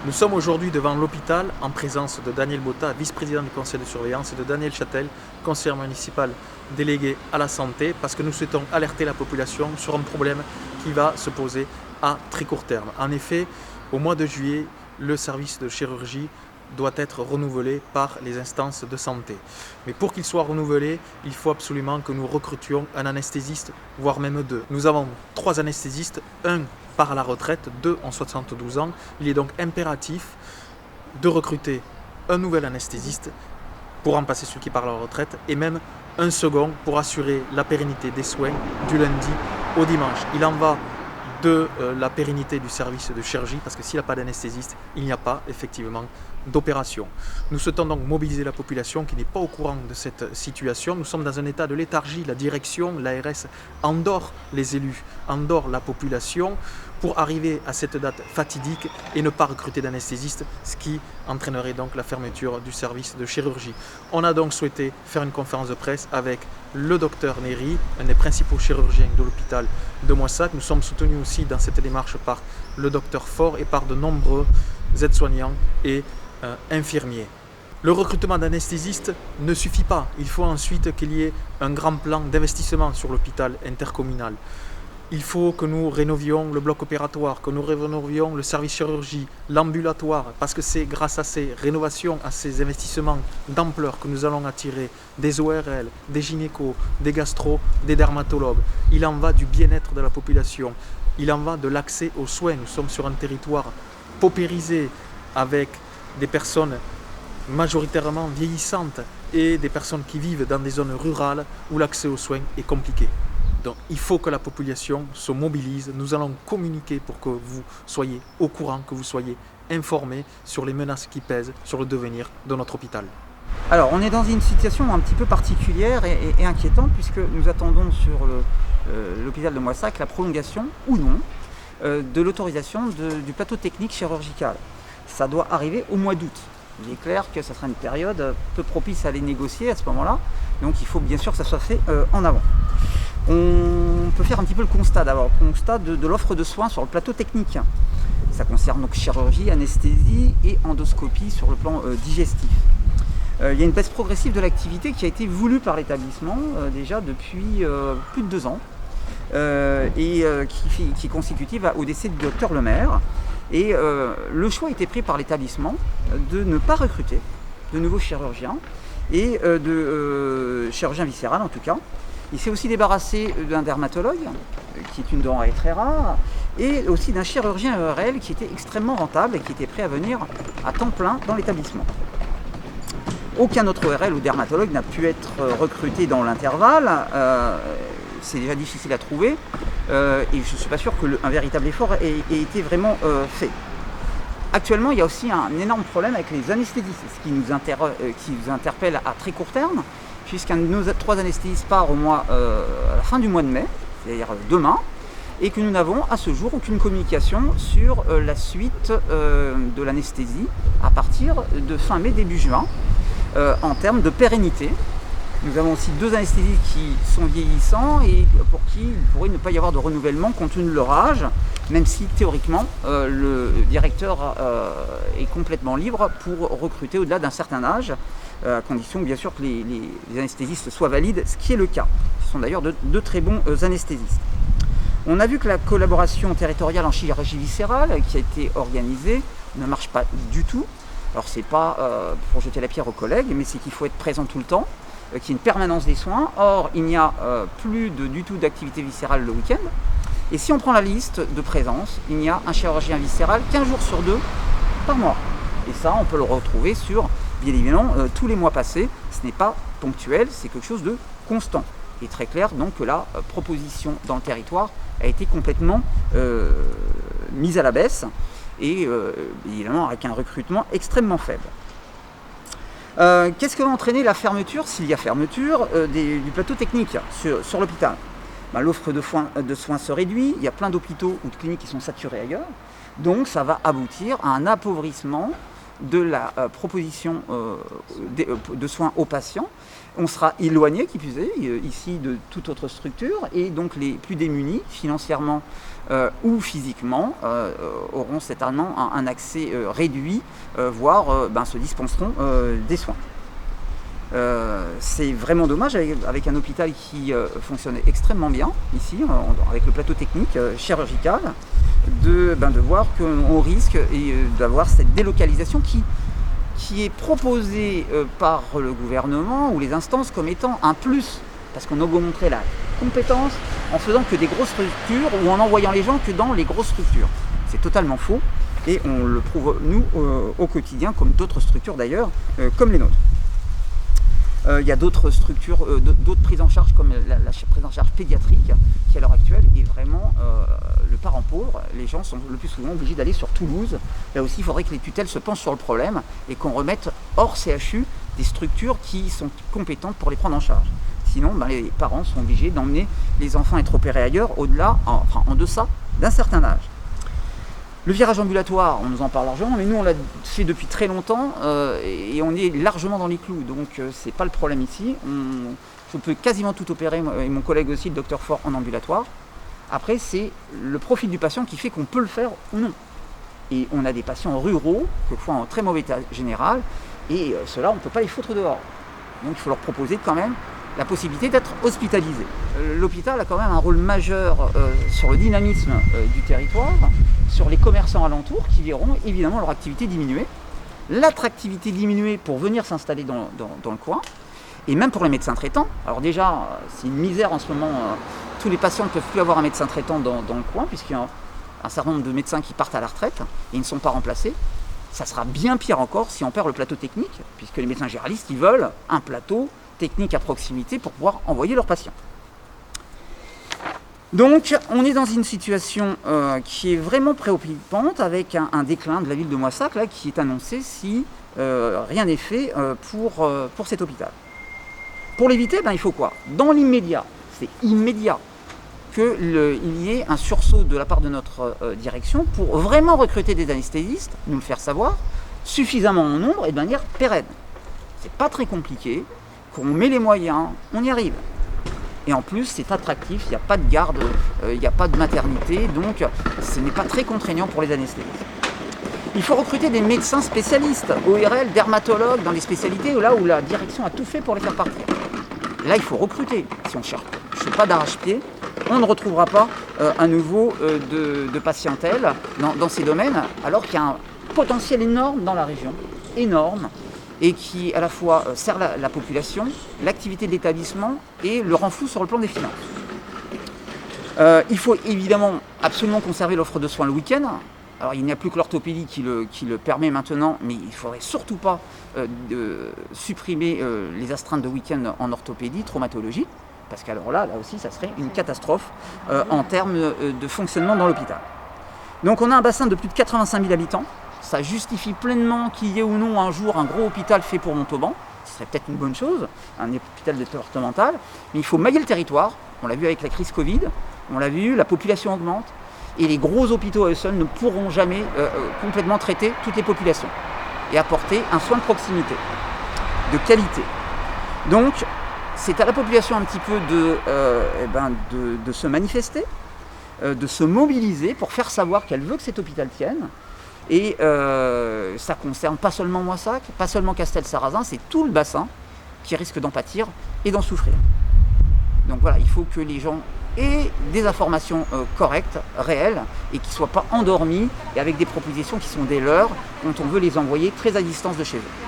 Nous sommes aujourd'hui devant l'hôpital en présence de Daniel Botta, vice-président du conseil de surveillance, et de Daniel Châtel, conseiller municipal délégué à la santé, parce que nous souhaitons alerter la population sur un problème qui va se poser à très court terme. En effet, au mois de juillet, le service de chirurgie doit être renouvelé par les instances de santé. Mais pour qu'il soit renouvelé, il faut absolument que nous recrutions un anesthésiste, voire même deux. Nous avons 3 anesthésistes, un part à la retraite, 2 ont 72 ans. Il est donc impératif de recruter un nouvel anesthésiste pour remplacer celui qui part à la retraite et même un second pour assurer la pérennité des soins du lundi au dimanche. Il en va de la pérennité du service de chirurgie, parce que s'il n'y a pas d'anesthésiste, il n'y a pas effectivement d'opération. Nous souhaitons donc mobiliser la population qui n'est pas au courant de cette situation. Nous sommes dans un état de léthargie. La direction, l'ARS endort les élus, endort la population pour arriver à cette date fatidique et ne pas recruter d'anesthésiste, ce qui entraînerait donc la fermeture du service de chirurgie. On a donc souhaité faire une conférence de presse avec le docteur Néry, un des principaux chirurgiens de l'hôpital de Moissac. Nous sommes soutenus aussi dans cette démarche par le docteur Faure et par de nombreux aides-soignants et infirmiers. Le recrutement d'anesthésistes ne suffit pas. Il faut ensuite qu'il y ait un grand plan d'investissement sur l'hôpital intercommunal. Il faut que nous rénovions le bloc opératoire, que nous rénovions le service chirurgie, l'ambulatoire, parce que c'est grâce à ces rénovations, à ces investissements d'ampleur que nous allons attirer des ORL, des gynécos, des gastro, des dermatologues. Il en va du bien-être de la population, il en va de l'accès aux soins. Nous sommes sur un territoire paupérisé avec des personnes majoritairement vieillissantes et des personnes qui vivent dans des zones rurales où l'accès aux soins est compliqué. Donc il faut que la population se mobilise. Nous allons communiquer pour que vous soyez au courant, que vous soyez informés sur les menaces qui pèsent sur le devenir de notre hôpital. Alors on est dans une situation un petit peu particulière et inquiétante, puisque nous attendons sur l'hôpital de Moissac la prolongation ou non de l'autorisation du plateau technique chirurgical. Ça doit arriver au mois d'août. Il est clair que ça sera une période peu propice à les négocier à ce moment-là, donc il faut bien sûr que ça soit fait en avant. On peut faire un petit peu le constat d'abord, de l'offre de soins sur le plateau technique. Ça concerne donc chirurgie, anesthésie et endoscopie sur le plan digestif. Il y a une baisse progressive de l'activité qui a été voulue par l'établissement déjà depuis plus de 2 ans et qui est consécutive au décès du docteur Lemaire. Et le choix a été pris par l'établissement de ne pas recruter de nouveaux chirurgiens et de chirurgiens viscérales en tout cas. Il s'est aussi débarrassé d'un dermatologue, qui est une denrée très rare, et aussi d'un chirurgien ERL qui était extrêmement rentable et qui était prêt à venir à temps plein dans l'établissement. Aucun autre ERL ou dermatologue n'a pu être recruté dans l'intervalle. C'est déjà difficile à trouver et je ne suis pas sûr qu'un véritable effort ait été vraiment fait. Actuellement, il y a aussi un énorme problème avec les anesthésistes, ce qui nous interpelle à très court terme, puisqu'un de nos 3 anesthésistes part à la fin du mois de mai, c'est-à-dire demain, et que nous n'avons à ce jour aucune communication sur la suite de l'anesthésie à partir de fin mai, début juin, en termes de pérennité. Nous avons aussi 2 anesthésistes qui sont vieillissants et pour qui il pourrait ne pas y avoir de renouvellement compte tenu de leur âge, même si théoriquement le directeur est complètement libre pour recruter au-delà d'un certain âge, à condition bien sûr que les anesthésistes soient valides, ce qui est le cas. Ce sont d'ailleurs de très bons anesthésistes. On a vu que la collaboration territoriale en chirurgie viscérale qui a été organisée ne marche pas du tout. Alors c'est pas pour jeter la pierre aux collègues, mais c'est qu'il faut être présent tout le temps, qu'il y ait une permanence des soins. Or, il n'y a plus du tout d'activité viscérale le week-end. Et si on prend la liste de présence, il y a un chirurgien viscéral 15 jours sur 2 par mois. Et ça, on peut le retrouver sur, bien évidemment, tous les mois passés. Ce n'est pas ponctuel, c'est quelque chose de constant. Et très clair, donc, que la proposition dans le territoire a été complètement mise à la baisse. Et évidemment, avec un recrutement extrêmement faible. Qu'est-ce que va entraîner la fermeture, s'il y a fermeture, du plateau technique sur l'hôpital? L'offre de soins se réduit, il y a plein d'hôpitaux ou de cliniques qui sont saturés ailleurs, donc ça va aboutir à un appauvrissement de la proposition de soins aux patients. On sera éloigné, qui plus est, ici de toute autre structure, et donc les plus démunis, financièrement ou physiquement, auront certainement un accès réduit, voire se dispenseront des soins. C'est vraiment dommage avec un hôpital qui fonctionne extrêmement bien, ici, avec le plateau technique chirurgical, de voir qu'on risque d'avoir cette délocalisation qui est proposée par le gouvernement ou les instances comme étant un plus, parce qu'on augmenterait la compétence en faisant que des grosses structures ou en envoyant les gens que dans les grosses structures. C'est totalement faux et on le prouve nous au quotidien, comme d'autres structures d'ailleurs, comme les nôtres. Il y a d'autres structures, d'autres prises en charge comme la prise en charge pédiatrique qui à l'heure actuelle est vraiment le parent pauvre. Les gens sont le plus souvent obligés d'aller sur Toulouse. Là aussi, il faudrait que les tutelles se penchent sur le problème et qu'on remette hors CHU des structures qui sont compétentes pour les prendre en charge. Sinon, les parents sont obligés d'emmener les enfants être opérés ailleurs, en deçà d'un certain âge. Le virage ambulatoire, on nous en parle largement, mais nous on l'a fait depuis très longtemps et on est largement dans les clous, donc c'est pas le problème ici. On peut quasiment tout opérer, et mon collègue aussi, le docteur Fort, en ambulatoire. Après, c'est le profil du patient qui fait qu'on peut le faire ou non. Et on a des patients ruraux, quelquefois en très mauvais état général, et ceux-là, on ne peut pas les foutre dehors. Donc il faut leur proposer quand même la possibilité d'être hospitalisés. L'hôpital a quand même un rôle majeur sur le dynamisme du territoire, sur les commerçants alentours qui verront évidemment leur activité diminuer, l'attractivité diminuer pour venir s'installer dans le coin, et même pour les médecins traitants. Alors déjà, c'est une misère en ce moment, tous les patients ne peuvent plus avoir un médecin traitant dans le coin, puisqu'il y a un certain nombre de médecins qui partent à la retraite et ils ne sont pas remplacés. Ça sera bien pire encore si on perd le plateau technique, puisque les médecins généralistes, ils veulent un plateau technique à proximité pour pouvoir envoyer leurs patients. Donc on est dans une situation qui est vraiment préoccupante, avec un déclin de la ville de Moissac là, qui est annoncé si rien n'est fait pour cet hôpital. Pour l'éviter, il faut quoi? Dans l'immédiat, c'est immédiat, qu'il y ait un sursaut de la part de notre direction pour vraiment recruter des anesthésistes, nous le faire savoir, suffisamment en nombre et de manière pérenne. C'est pas très compliqué, qu'on met les moyens, on y arrive. Et en plus, c'est attractif, il n'y a pas de garde, il n'y a pas de maternité, donc ce n'est pas très contraignant pour les anesthésistes. Il faut recruter des médecins spécialistes, ORL, dermatologues, dans les spécialités là où la direction a tout fait pour les faire partir. Là, il faut recruter. Si on ne cherche pas d'arrache-pied, on ne retrouvera pas un nouveau de patientèle dans ces domaines, alors qu'il y a un potentiel énorme dans la région, énorme, et qui à la fois sert la population, l'activité de l'établissement et le rend fou sur le plan des finances. Il faut évidemment absolument conserver l'offre de soins le week-end. Alors il n'y a plus que l'orthopédie qui le permet maintenant, mais il ne faudrait surtout pas supprimer les astreintes de week-end en orthopédie, traumatologie, parce qu'alors là aussi ça serait une catastrophe en termes de fonctionnement dans l'hôpital. Donc on a un bassin de plus de 85 000 habitants. Ça justifie pleinement qu'il y ait ou non un jour un gros hôpital fait pour Montauban. Ce serait peut-être une bonne chose, un hôpital départemental. Mais il faut mailler le territoire. On l'a vu avec la crise Covid, on l'a vu, la population augmente. Et les gros hôpitaux à eux seuls ne pourront jamais complètement traiter toutes les populations et apporter un soin de proximité, de qualité. Donc, c'est à la population un petit peu de se manifester, de se mobiliser pour faire savoir qu'elle veut que cet hôpital tienne. Et ça concerne pas seulement Moissac, pas seulement Castelsarrasin, c'est tout le bassin qui risque d'en pâtir et d'en souffrir. Donc voilà, il faut que les gens aient des informations correctes, réelles, et qui ne soient pas endormis et avec des propositions qui sont des leurs quand on veut les envoyer très à distance de chez eux.